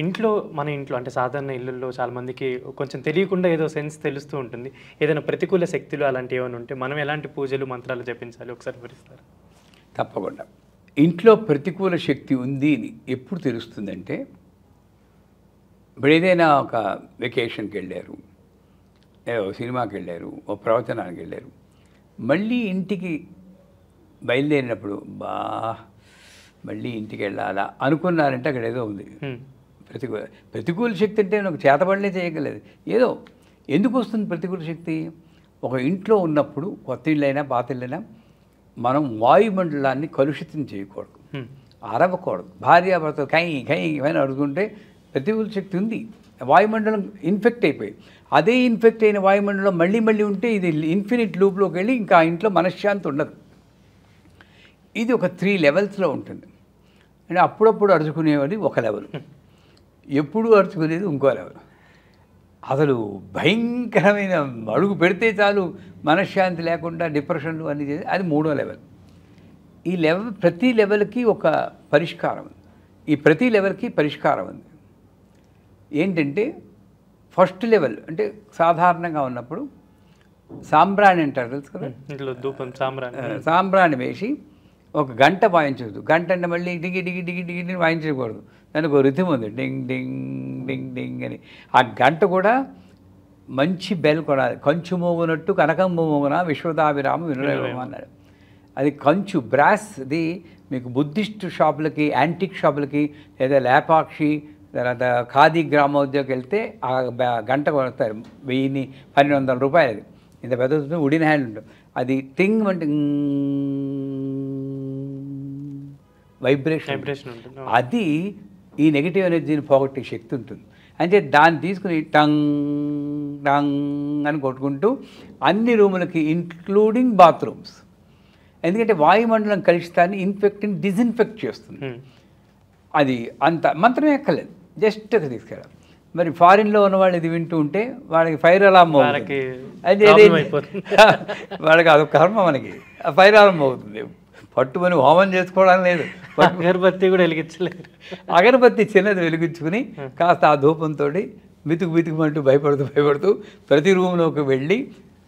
ఇంట్లో మన ఇంట్లో అంటే సాధారణ ఇళ్ళల్లో చాలామందికి కొంచెం తెలియకుండా ఏదో సెన్స్ తెలుస్తూ ఉంటుంది. ఏదైనా ప్రతికూల శక్తులు అలాంటివి ఏమైనా ఉంటే మనం ఎలాంటి పూజలు, మంత్రాలు జపించాలి ఒకసారి వివరిస్తారా? తప్పకుండా. ఇంట్లో ప్రతికూల శక్తి ఉంది అని ఎప్పుడు తెలుస్తుందంటే, ఇప్పుడు ఏదైనా ఒక వెకేషన్కి వెళ్ళారు, ఏదో సినిమాకి వెళ్ళారు, ఓ ప్రవచనానికి వెళ్ళారు, మళ్ళీ ఇంటికి బయలుదేరినప్పుడు మళ్ళీ ఇంటికి వెళ్ళాలా అనుకున్నారంటే అక్కడ ఏదో ఉంది. ప్రతికూల శక్తి అంటే నాకు చేతబడినే చేయగలేదు. ఏదో ఎందుకు వస్తుంది ప్రతికూల శక్తి? ఒక ఇంట్లో ఉన్నప్పుడు, కొత్త ఇళ్ళైనా పాత ఇళ్ళైనా, మనం వాయుమండలాన్ని కలుషితం చేయకూడదు, అరవకూడదు. భార్యాభర్తలు కై కై అని అడుగుతుంటే ప్రతికూల శక్తి ఉంది. వాయుమండలం ఇన్ఫెక్ట్ అయిపోయి, అదే ఇన్ఫెక్ట్ అయిన వాయుమండలం మళ్ళీ మళ్ళీ ఉంటే ఇది ఇన్ఫినిట్ లూప్లోకి వెళ్ళి ఇంకా ఆ ఇంట్లో మనశ్శాంతి ఉండదు. ఇది ఒక 3 లెవెల్స్లో ఉంటుంది. అంటే అప్పుడప్పుడు అరుచుకునేవాడి ఒక లెవెల్, ఎప్పుడు అరుచుకునేది ఇంకో లెవెల్. అసలు భయంకరమైన అడుగు పెడితే చాలు మనశ్శాంతి లేకుండా డిప్రెషన్లు అన్నీ చేసి అది 3వ లెవెల్. ఈ లెవెల్, ప్రతి లెవెల్కి ఒక పరిష్కారం ఉంది. ఈ ప్రతి లెవెల్కి పరిష్కారం ఉంది. ఏంటంటే ఫస్ట్ లెవెల్ అంటే సాధారణంగా ఉన్నప్పుడు సాంబ్రాణి అంటారు, తెలుసు కదా, ఇంట్లో ధూపం సాంబ్రాణి వేసి ఒక గంట వాయించదు. గంట అంటే మళ్ళీ డిగి డిగి డిగి డిగి వాయించకూడదు. దానికి ఒక రిథం ఉంది, డింగ్ డింగ్ డింగ్ డింగ్ అని. ఆ గంట కూడా మంచి బెల్ కొనాలి. కంచు మోగునట్టు కనకం మోగున విశ్వదాభిరామ వినురవేమ అన్నాడు. అది కంచు బ్రాస్ది. మీకు బుద్ధిస్ట్ షాపులకి, యాంటిక్ షాపులకి, లేదా లేపాక్షి, తర్వాత ఖాదీ గ్రామోద్యోగకి వెళ్తే ఆ గంట కొడతారు. 1000-1200 రూపాయలు. ఇంత పెద్ద ఉడిన హ్యాండ్ ఉంటుంది. అది టింగ్ అంటే వైబ్రేషన్ ఉంటుంది. అది ఈ నెగిటివ్ ఎనర్జీని పోగొట్టే శక్తి ఉంటుంది. అంటే దాన్ని తీసుకుని టంగ్ టంగ్ అని కొట్టుకుంటూ అన్ని రూములకి, ఇంక్లూడింగ్ బాత్రూమ్స్, ఎందుకంటే వాయుమండలం కలుషితాన్ని డిజిన్ఫెక్ట్ చేస్తుంది. అది అంత మంత్రం ఎక్కలేదు, జస్ట్ తీసుకెళ్ళాలి. మరి ఫారిన్లో ఉన్న వాళ్ళు ఇది వింటూ ఉంటే వాళ్ళకి ఫైర్ అలారం అవుతుంది. వాళ్ళకి అదొక కర్మ. మనకి ఆ ఫైర్ అలారం అవుతుంది. పట్టుమని హోమం చేసుకోవడం లేదు, అగరబత్తి కూడా వెలిగించలేదు. అగరబత్తి చిన్నది వెలిగించుకుని కాస్త ఆ ధూపంతో బితుకుమంటూ భయపడుతూ ప్రతి రూమ్లోకి వెళ్ళి,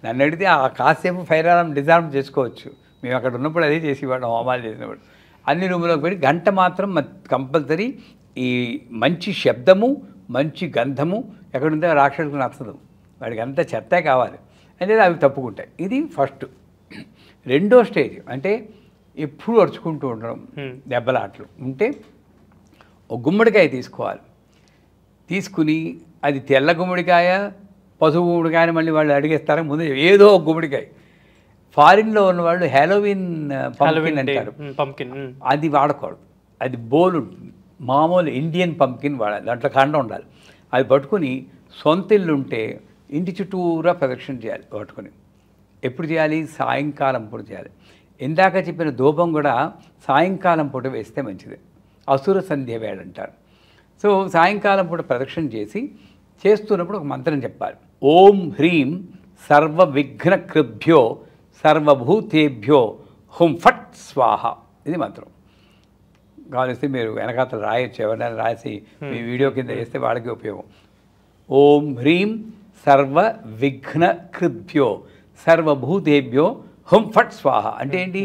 నన్ను అడిగితే ఆ కాసేపు ఫైర్ అలారం డిజార్మ్ చేసుకోవచ్చు. మేము అక్కడ ఉన్నప్పుడు అదే చేసేవాళ్ళం, హోమాలు చేసినప్పుడు. అన్ని రూమ్లోకి వెళ్ళి గంట మాత్రం కంపల్సరీ. ఈ మంచి శబ్దము, మంచి గంధము ఎక్కడుంటే రాక్షసులకు నచ్చదు, వాడికి అంతా చెత్తే కావాలి అంటే అవి తప్పుకుంటాయి. ఇది ఫస్ట్. రెండో స్టేజ్ అంటే ఎప్పుడు అరుచుకుంటూ ఉండడం, దెబ్బలాట్లు ఉంటే ఒక గుమ్మడికాయ తీసుకోవాలి. తీసుకుని అది తెల్ల గుమ్మడికాయ, పసుపు గుమ్మడికాయని మళ్ళీ వాళ్ళు అడిగేస్తారు. ముందు ఏదో ఒక గుమ్మడికాయ. ఫారిన్లో ఉన్న వాళ్ళు హ్యాలోవిన్ పంకిన్ అంటారు, అది వాడకూడదు. అది బోల్ ఉంటుంది, మామూలు ఇండియన్ పంకిన్ వాడాలి. దాంట్లో కండ ఉండాలి. అది పట్టుకుని సొంత ఇల్లు ఉంటే ఇంటి చుట్టూరా ప్రదక్షిణ చేయాలి. పట్టుకుని ఎప్పుడు చేయాలి? సాయంకాలం పూట చేయాలి. ఇందాక చెప్పిన ధూపం కూడా సాయంకాలం పూట వేస్తే మంచిది. అసుర సంధ్య వేళ అంటారు. సో సాయంకాలం పూట ప్రదక్షిణ చేస్తున్నప్పుడు ఒక మంత్రం చెప్పాలి. ఓం హ్రీం సర్వ విఘ్నకృభ్యో సర్వభూతేభ్యో హుం ఫట్ స్వాహ. ఇది మంత్రం. కావలిస్తే మీరు వెనకాతలు రాయొచ్చు, ఎవరైనా రాసి మీ వీడియో కింద వేస్తే వాళ్ళకి ఉపయోగం. ఓం హ్రీం సర్వ విఘ్నకృభ్యో సర్వభూతేభ్యో హుం ఫట్ స్వాహ. అంటే ఏంటి?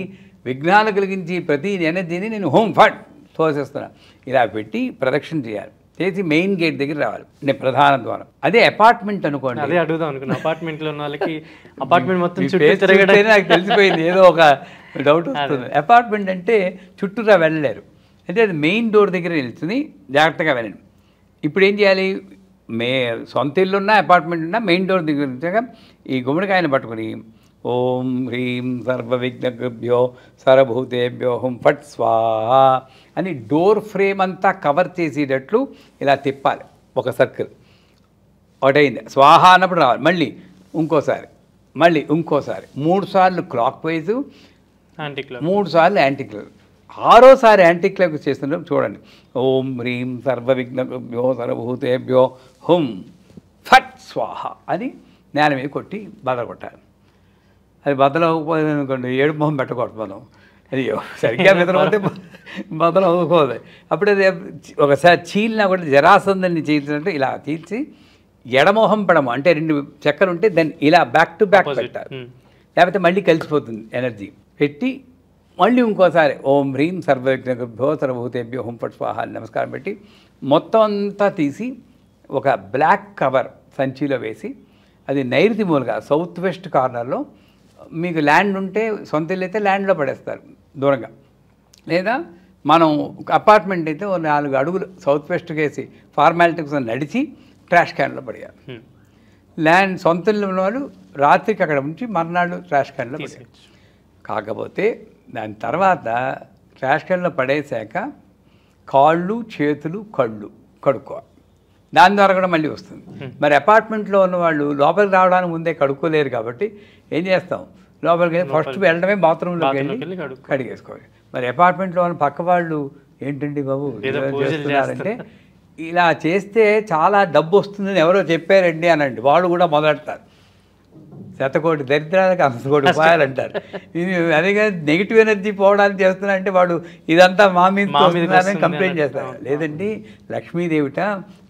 విఘ్నాలు కలిగించి ప్రతి ఎనర్జీని నేను హుం ఫట్ తోసేస్తున్నా. ఇలా పెట్టి ప్రదక్షిణ చేయాలి. చేసి మెయిన్ గేట్ దగ్గర రావాలి, నేను ప్రధాన ద్వారం. అదే అపార్ట్మెంట్ అనుకోండి. అదే అడుగుదాం అనుకున్నా. అపార్ట్మెంట్లో ఉన్న వాళ్ళకి అపార్ట్మెంట్ మొత్తం నాకు తెలిసిపోయింది, ఏదో ఒక డౌట్ వస్తుంది. అపార్ట్మెంట్ అంటే చుట్టూరా వెళ్ళలేరు, అంటే అది మెయిన్ డోర్ దగ్గర నిలుచుని జాగ్రత్తగా వెళ్ళండి. ఇప్పుడు ఏం చేయాలి? సొంత ఇల్లు ఉన్నా, అపార్ట్మెంట్ ఉన్నా, మెయిన్ డోర్ దగ్గర నుంచాక ఈ గుమ్మడికాయను పట్టుకుని ఓం హ్రీం సర్వ విఘ్నకృభ్యో సర్వభూతేభ్యో హుం ఫట్ స్వాహ అని డోర్ ఫ్రేమ్ అంతా కవర్ చేసేటట్లు ఇలా తిప్పాలి. ఒక సర్కిల్ ఒకటైంది. స్వాహ అన్నప్పుడు రావాలి, మళ్ళీ ఇంకోసారి, మళ్ళీ ఇంకోసారి, 3 సార్లు క్లాక్ వైజు, 3 సార్లు యాంటీ క్లాక్. 6వసారి యాంటీ క్లాక్ చేస్తున్నప్పుడు చూడండి. ఓం హ్రీం సర్వ విఘ్నకృభ్యో సర్వభూతేభ్యో హుం ఫట్ స్వాహ అని నేల మీద కొట్టి బదలు కొట్టాలి. అది బద్దలకపోయింది అనుకోండి, ఏడుపు మొహం పెట్టకూడదు మనం. అయ్యో సరిగ్గా నిద్రపోతే మొదలు అవ్వకూడదు. అప్పుడు అది ఒకసారి చీలినా కూడా జరాసందని చీల్చినట్టు ఇలా చీల్చి ఎడమోహం పడము అంటే 2 చెక్కలు ఉంటే దాన్ని ఇలా బ్యాక్ టు బ్యాక్ పెట్టాలి. లేకపోతే మళ్ళీ కలిసిపోతుంది ఎనర్జీ. పెట్టి మళ్ళీ ఇంకోసారి ఓం హ్రీం సర్వజ్ఞభ్యో సర్వభూతేభ్యో హోం ఫట్ స్వాహ అని నమస్కారం పెట్టి మొత్తం అంతా తీసి ఒక బ్లాక్ కవర్ సంచిలో వేసి అది నైరుతి మూలగా సౌత్ వెస్ట్ కార్నర్లో మీకు ల్యాండ్ ఉంటే సొంత ఇల్లు అయితే ల్యాండ్లో పడేస్తారు దూరంగా, లేదా మనం అపార్ట్మెంట్ అయితే 4 అడుగులు సౌత్ వెస్ట్కి వేసి ఫార్మాలిటీ కోసం నడిచి ట్రాష్ క్యాన్లో పడేయాలి. ల్యాండ్ సొంత ఇల్లు ఉన్న వాళ్ళు రాత్రికి అక్కడ ఉంచి మర్నాడు ట్రాష్ క్యాన్లో పడేయాలి. కాకపోతే దాని తర్వాత ట్రాష్ క్యాన్లో పడేసాక కాళ్ళు చేతులు కళ్ళు కడుక్కోవాలి. దాని ద్వారా కూడా మళ్ళీ వస్తుంది. మరి అపార్ట్మెంట్లో ఉన్న వాళ్ళు లోపలికి రావడానికి ముందే కడుక్కోలేరు కాబట్టి ఏం చేస్తాం, లోపలికి వెళ్ళి ఫస్ట్ వెళ్ళడమే బాత్రూంలోకి వెళ్ళి కడిగేసుకోవాలి. మరి అపార్ట్మెంట్లో ఉన్న పక్క వాళ్ళు ఏంటండి బాబు చేస్తున్నారంటే ఇలా చేస్తే చాలా డబ్బు వస్తుందని ఎవరో చెప్పారండి అనండి, వాళ్ళు కూడా మొదలెడతారు. శతకోటి దరిద్రాలకు 100 కోటి ఉపాయాలు అంటారు. ఇది అదేగా నెగిటివ్ ఎనర్జీ పోవడానికి చేస్తున్నా అంటే వాడు ఇదంతా మా మీద కంప్లైంట్ చేస్తారు. లేదండి లక్ష్మీదేవిట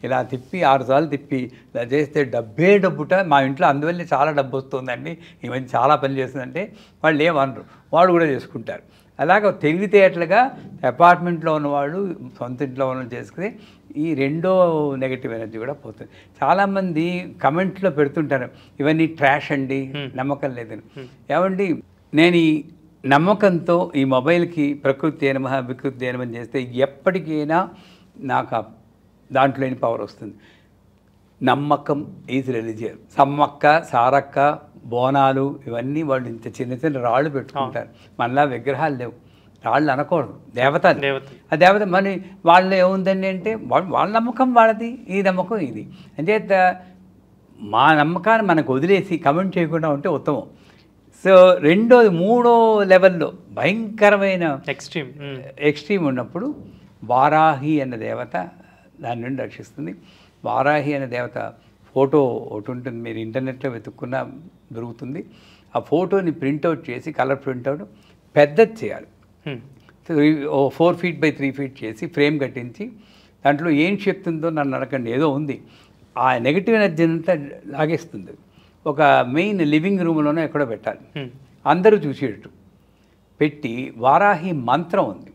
ఇలా తిప్పి 6 సార్లు తిప్పి ఇలా చేస్తే డబ్బే డబ్బుట, మా ఇంట్లో అందువల్ల చాలా డబ్బు వస్తుందండి, ఈ మధ్య చాలా పని చేస్తుందంటే వాళ్ళు ఏమనరు, వాళ్ళు కూడా చేసుకుంటారు. అలాగ తెలివితేటలుగా అపార్ట్మెంట్లో ఉన్నవాళ్ళు సొంత ఇంట్లో ఉన్న చేసుకుని ఈ రెండో నెగిటివ్ ఎనర్జీ కూడా పోతుంది. చాలామంది కమెంట్లో పెడుతుంటారు ఇవన్నీ ట్రాష్ అండి, నమ్మకం లేదని. ఏమండి నేను ఈ నమ్మకంతో ఈ మొబైల్కి ప్రకృతి నమః వికృతి నమః చేస్తే ఎప్పటికైనా నాకు దాంట్లోని పవర్ వస్తుంది. నమ్మకం ఈజ్ రిలీజియన్. సమ్మక్క సారక్క బోనాలు ఇవన్నీ వాళ్ళు ఇంత చిన్న చిన్న రాళ్ళు పెట్టుకుంటారు. మనలా విగ్రహాలు లేవు, రాళ్ళు అనకూడదు, దేవతలు. ఆ దేవత మరి వాళ్ళు ఏముందండి అంటే వాళ్ళ నమ్మకం వాళ్ళది, ఈ నమ్మకం ఇది. అంచేత మా నమ్మకాన్ని మనకు వదిలేసి కమెంట్ చేయకుండా ఉంటే ఉత్తమం. సో రెండోది 3వ లెవెల్లో భయంకరమైన ఎక్స్ట్రీమ్ ఉన్నప్పుడు వారాహి అన్న దేవత దాని నుండి రక్షిస్తుంది. వారాహి అనే దేవత ఫోటో ఒకటి ఉంటుంది, మీరు ఇంటర్నెట్లో వెతుక్కున్నా దొరుకుతుంది. ఆ ఫోటోని ప్రింట్అవుట్ చేసి కలర్ ప్రింట్అవుట్ పెద్దది చేయాలి. 4 feet by 3 feet చేసి ఫ్రేమ్ కట్టించి దాంట్లో ఏం శక్తి ఉందో నన్ను అడగండి, ఏదో ఉంది. ఆ నెగిటివ్ ఎనర్జీ అంతా లాగేస్తుంది. ఒక మెయిన్ లివింగ్ రూమ్లోనే ఎక్కడో పెట్టాలి, అందరూ చూసేటట్టు పెట్టి వారాహి మంత్రం ఉంది.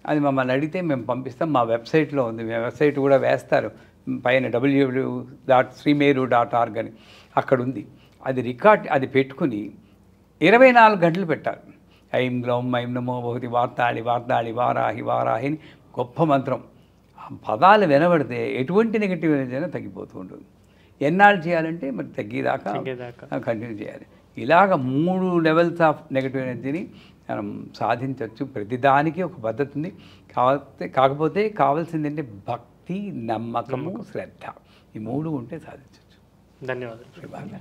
అది మమ్మల్ని అడిగితే మేము పంపిస్తాం, మా వెబ్సైట్లో ఉంది. మీ వెబ్సైట్ కూడా వేస్తారు పైన www.srimeru.org అని అక్కడ ఉంది. అది రికార్డ్, అది పెట్టుకుని 24 గంటలు పెట్టాలి. ఐం గ్లౌం ఐం నమో భగవతి వార్తాళి వార్తాళి వారాహి వారాహి అని గొప్ప మంత్రం. ఆ పదాలు వినబడితే ఎటువంటి నెగిటివ్ ఎనర్జీ అయినా తగ్గిపోతూ ఉంటుంది. ఎన్నాళ్ళు చేయాలంటే మరి తగ్గేదాకా కంటిన్యూ చేయాలి. ఇలాగ 3 లెవెల్స్ ఆఫ్ నెగిటివ్ ఎనర్జీని మనం సాధించవచ్చు. ప్రతిదానికి ఒక పద్ధతి ఉంది. కాకపోతే కావాల్సింది అంటే భక్తి, నమ్మకము, శ్రద్ధ, ఈ 3 ఉంటే సాధించవచ్చు. ధన్యవాదాలు.